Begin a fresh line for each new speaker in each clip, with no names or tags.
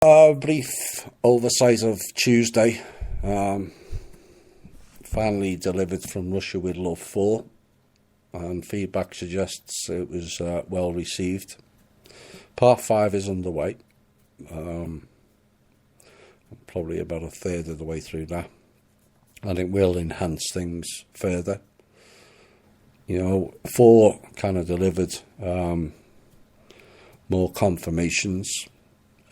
Brief oversight of Tuesday. Finally delivered from Russia with Love 4, and feedback suggests it was well received. Part 5 is underway. Probably about a third of the way through that, and it will enhance things further. 4 kind of delivered more confirmations.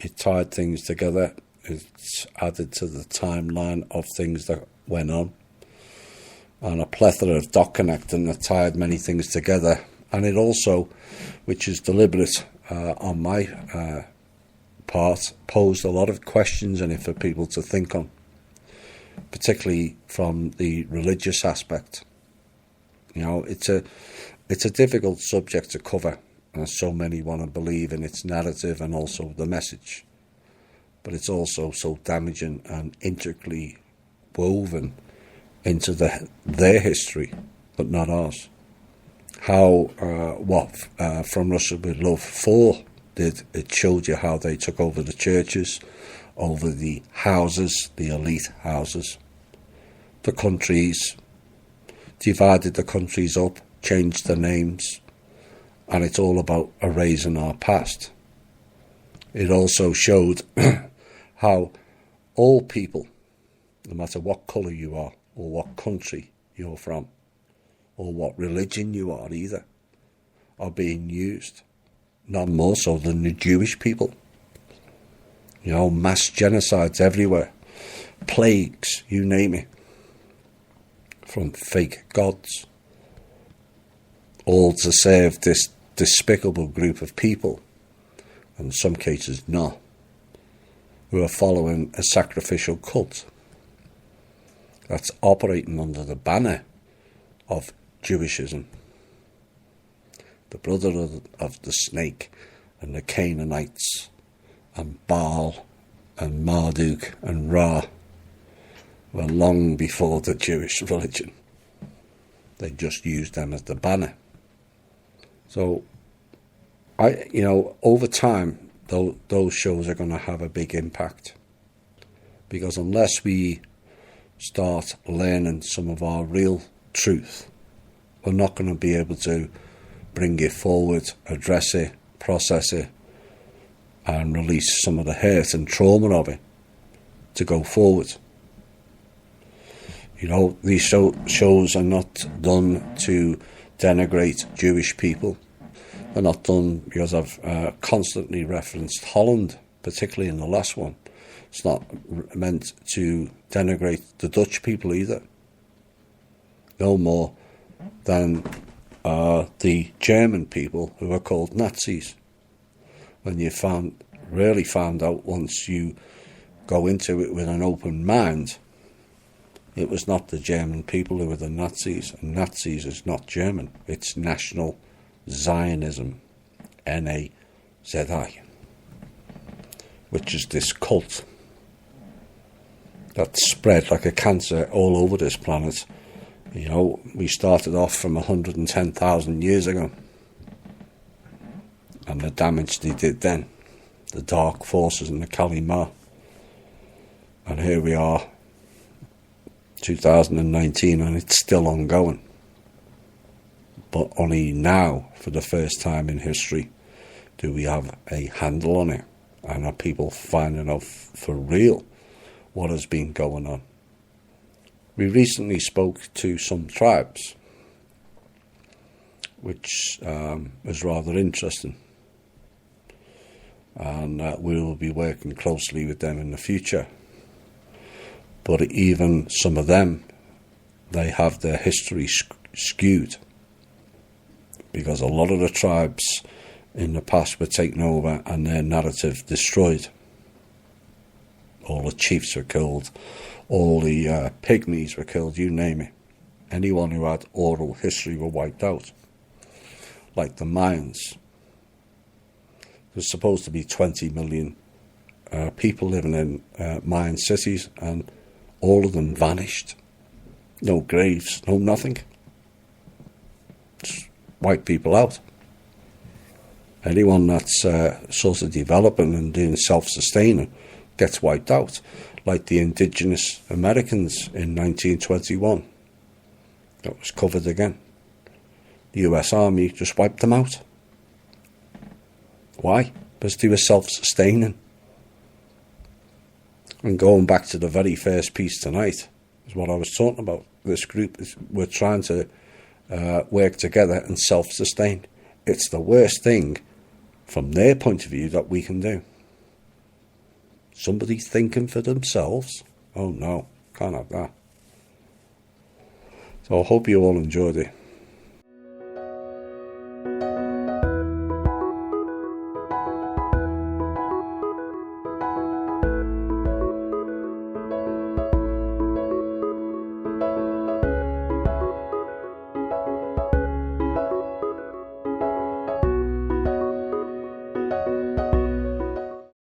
It tied things together. It's added to the timeline of things that went on, and a plethora of dot connecting that tied many things together. And it also, which is deliberate on my part, posed a lot of questions in it for people to think on, particularly from the religious aspect. It's a difficult subject to cover, as so many want to believe in its narrative and also the message. But it's also so damaging and intricately woven into their history, but not ours. How what From Russia with Love 4 did, it showed you how they took over the churches, over the houses, the elite houses, the countries, divided the countries up, changed the names, and it's all about erasing our past. It also showed how all people, no matter what colour you are, or what country you're from, or what religion you are either, are being used. None more so than the Jewish people. Mass genocides everywhere, plagues, you name it, from fake gods, all to serve this despicable group of people, and in some cases not, who are following a sacrificial cult that's operating under the banner of Jewishism, the brotherhood of the snake and the Canaanites and Baal and Marduk and Ra were long before the Jewish religion. They just used them as the banner. So, over time, those shows are going to have a big impact, because unless we start learning some of our real truth, we're not going to be able to bring it forward, address it, process it, and release some of the hurt and trauma of it to go forward. These shows are not done to denigrate Jewish people. They're not done because I've constantly referenced Holland, particularly in the last one. It's not meant to denigrate the Dutch people either. No more than the German people who are called Nazis. When you really found out, once you go into it with an open mind, it was not the German people who were the Nazis, and Nazis is not German. It's National Zionism, N-A-Z-I, which is this cult that spread like a cancer all over this planet. We started off from 110,000 years ago, and the damage they did then, the dark forces and the Kalima. And here we are, 2019, and it's still ongoing. But only now, for the first time in history, do we have a handle on it, and are people finding out for real what has been going on. We recently spoke to some tribes, which was rather interesting, and we will be working closely with them in the future. But even some of them, they have their history skewed, because a lot of the tribes in the past were taken over and their narrative destroyed. All the chiefs were killed, all the pygmies were killed, you name it. Anyone who had oral history were wiped out. Like the Mayans. There's supposed to be 20 million people living in Mayan cities, and all of them vanished. No graves, no nothing. Just wipe people out. Anyone that's sort of developing and doing self-sustaining gets wiped out, like the indigenous Americans in 1921. That was covered again. The US Army just wiped them out. Why? Because they were self-sustaining. And going back to the very first piece tonight, is what I was talking about. This group, we're trying to work together and self-sustain. It's the worst thing from their point of view that we can do. Somebody thinking for themselves? Oh no, can't have that. So I hope you all enjoyed it.